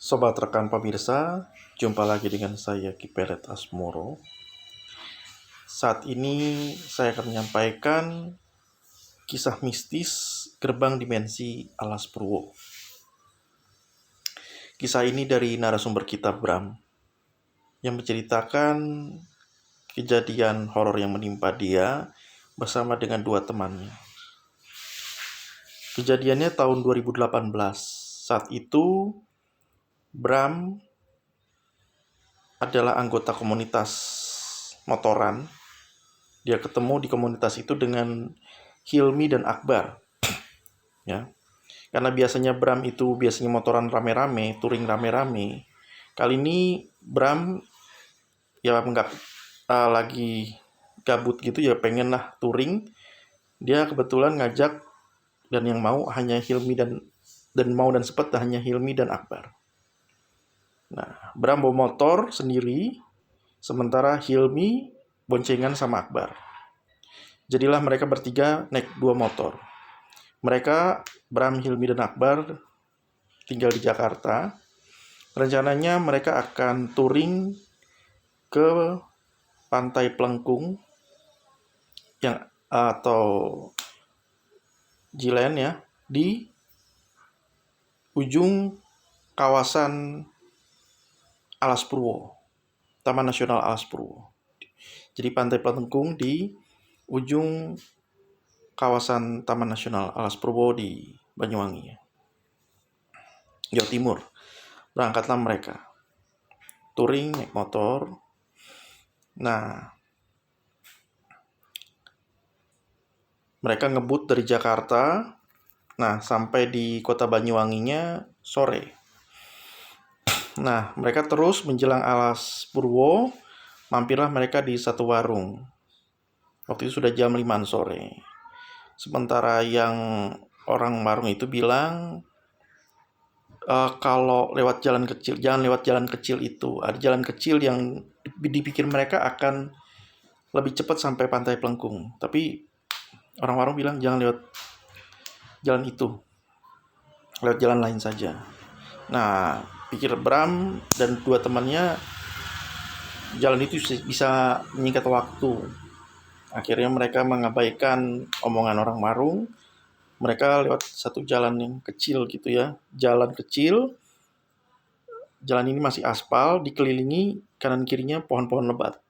Sobat rekan pemirsa, jumpa lagi dengan saya Kiperet Asmoro. Saat ini saya akan menyampaikan kisah mistis Gerbang Dimensi Alas Purwo. Kisah ini dari narasumber kitab Bram yang menceritakan kejadian horor yang menimpa dia bersama dengan dua temannya. Kejadiannya tahun 2018. Saat itu Bram adalah anggota komunitas motoran. Dia ketemu di komunitas itu dengan Hilmi dan Akbar. Ya. Karena biasanya Bram itu motoran rame-rame, touring rame-rame. Kali ini Bram ya nggak lagi gabut gitu ya, pengen lah touring. Dia kebetulan ngajak, dan yang mau hanya Hilmi dan mau dan sempat hanya Hilmi dan Akbar. Nah, Bram bawa motor sendiri, sementara Hilmi boncengan sama Akbar. Jadilah mereka bertiga naik dua motor. Mereka, Bram, Hilmi, dan Akbar tinggal di Jakarta. Rencananya mereka akan touring ke Pantai Plengkung atau Jilen ya, di ujung kawasan Alas Purwo, Taman Nasional Alas Purwo. Jadi Pantai Plengkung di ujung kawasan Taman Nasional Alas Purwo di Banyuwangi, Jawa Timur. Berangkatlah mereka touring naik motor. Nah, mereka ngebut dari Jakarta. Nah, sampai di kota Banyuwanginya sore. Nah, mereka terus menjelang Alas Purwo. Mampirlah mereka di satu warung. Waktu itu sudah jam 5 sore. Sementara yang orang warung itu bilang, kalau lewat jalan kecil, jangan lewat jalan kecil itu. Ada jalan kecil yang dipikir mereka akan lebih cepat sampai Pantai Plengkung. Tapi orang warung bilang jangan lewat jalan itu, lewat jalan lain saja. Nah, pikir Bram dan dua temannya jalan itu bisa menyingkat waktu. Akhirnya mereka mengabaikan omongan orang warung. Mereka lewat satu jalan yang kecil gitu ya. Jalan kecil. Jalan ini masih aspal, dikelilingi kanan kirinya pohon-pohon lebat.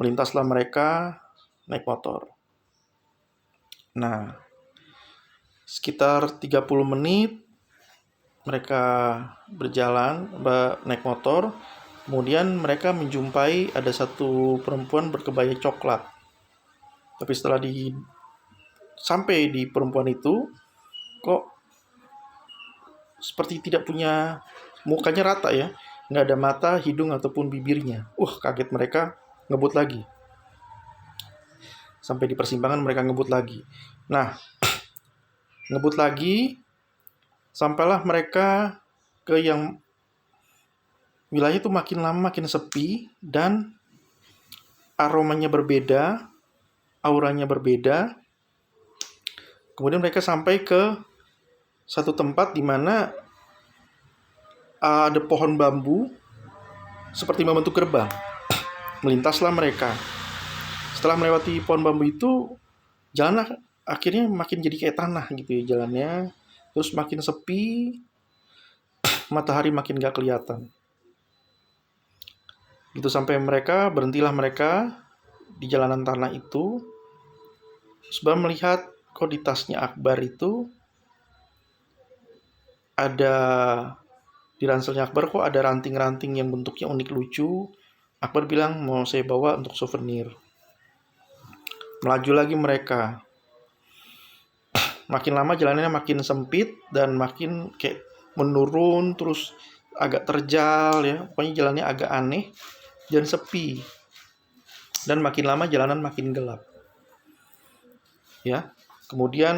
Melintaslah mereka naik motor. Nah, sekitar 30 menit mereka berjalan, naik motor. Kemudian mereka menjumpai ada satu perempuan berkebaya coklat. Tapi setelah sampai di perempuan itu, kok seperti tidak punya, mukanya rata ya, nggak ada mata, hidung ataupun bibirnya. Kaget mereka, ngebut lagi. Sampai di persimpangan mereka ngebut lagi. Nah, ngebut lagi, sampailah mereka ke yang wilayah itu makin lama makin sepi dan aromanya berbeda, auranya berbeda. Kemudian mereka sampai ke satu tempat di mana ada pohon bambu seperti membentuk gerbang. Melintaslah mereka. Setelah melewati pohon bambu itu, jalan akhirnya makin jadi kayak tanah gitu ya jalannya. Terus makin sepi, matahari makin gak kelihatan. Gitu sampai berhentilah mereka di jalanan tanah itu. Sebab melihat kok di tasnya Akbar itu ada, di ranselnya Akbar kok ada ranting-ranting yang bentuknya unik lucu. Akbar bilang mau saya bawa untuk souvenir. Melaju lagi mereka. Makin lama jalannya makin sempit dan makin kayak menurun, terus agak terjal ya. Pokoknya jalannya agak aneh dan sepi. Dan makin lama jalanan makin gelap. Ya. Kemudian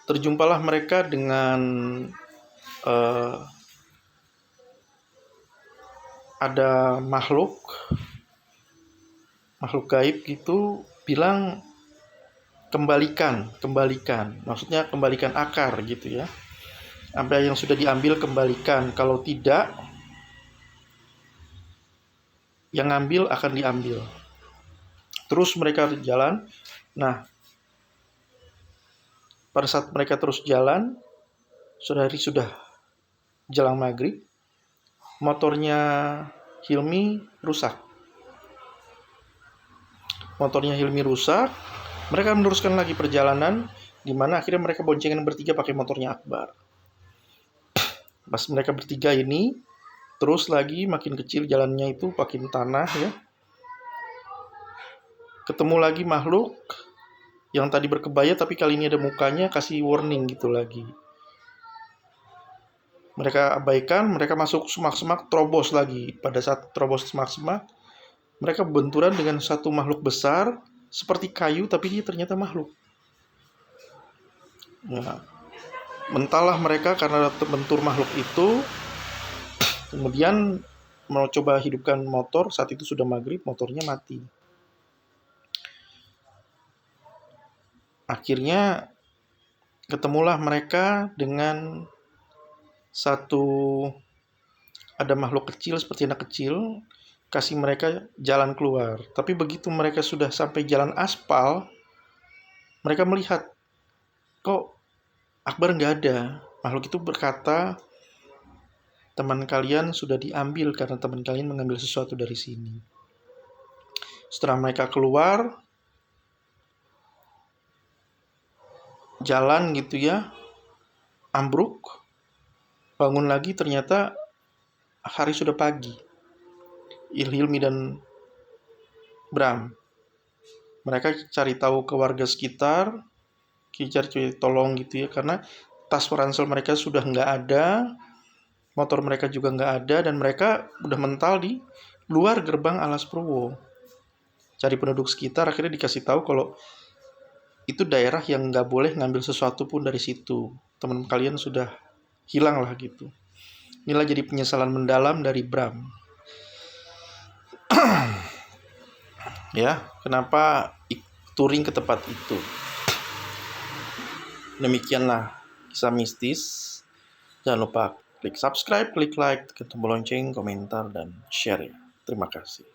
terjumpalah mereka dengan ada makhluk gaib gitu, bilang kembalikan, maksudnya kembalikan akar gitu ya. Apa yang sudah diambil kembalikan. Kalau tidak, yang ngambil akan diambil. Terus mereka jalan. Nah, pada saat mereka terus jalan, saudari sudah jelang maghrib, motornya Hilmi rusak. Mereka meneruskan lagi perjalanan, di mana akhirnya mereka boncengan bertiga pakai motornya Akbar. Pas mereka bertiga ini, terus lagi makin kecil jalannya itu, makin tanah ya. Ketemu lagi makhluk yang tadi berkebaya tapi kali ini ada mukanya, kasih warning gitu lagi. Mereka abaikan, mereka masuk semak-semak, terobos lagi. Pada saat terobos semak-semak, mereka benturan dengan satu makhluk besar, seperti kayu tapi dia ternyata makhluk. Nah, mentallah mereka karena terbentur makhluk itu. Kemudian mau coba hidupkan motor, saat itu sudah maghrib, motornya mati. Akhirnya ketemulah mereka dengan ada makhluk kecil seperti anak kecil, kasih mereka jalan keluar. Tapi begitu mereka sudah sampai jalan aspal, mereka melihat, kok Akbar nggak ada. Makhluk itu berkata, teman kalian sudah diambil karena teman kalian mengambil sesuatu dari sini. Setelah mereka keluar, jalan gitu ya, ambruk, bangun lagi ternyata hari sudah pagi. Hilmi dan Bram. Mereka cari tahu ke warga sekitar, cari tolong gitu ya, karena tas ransel mereka sudah nggak ada, motor mereka juga nggak ada, dan mereka udah mental di luar gerbang Alas Purwo. Cari penduduk sekitar, akhirnya dikasih tahu kalau itu daerah yang nggak boleh ngambil sesuatu pun dari situ. Teman kalian sudah hilang lah gitu. Inilah jadi penyesalan mendalam dari Bram. Ya, kenapa touring ke tempat itu? Demikianlah kisah mistis. Jangan lupa klik subscribe, klik like, tekan tombol lonceng, komentar, dan share. Terima kasih.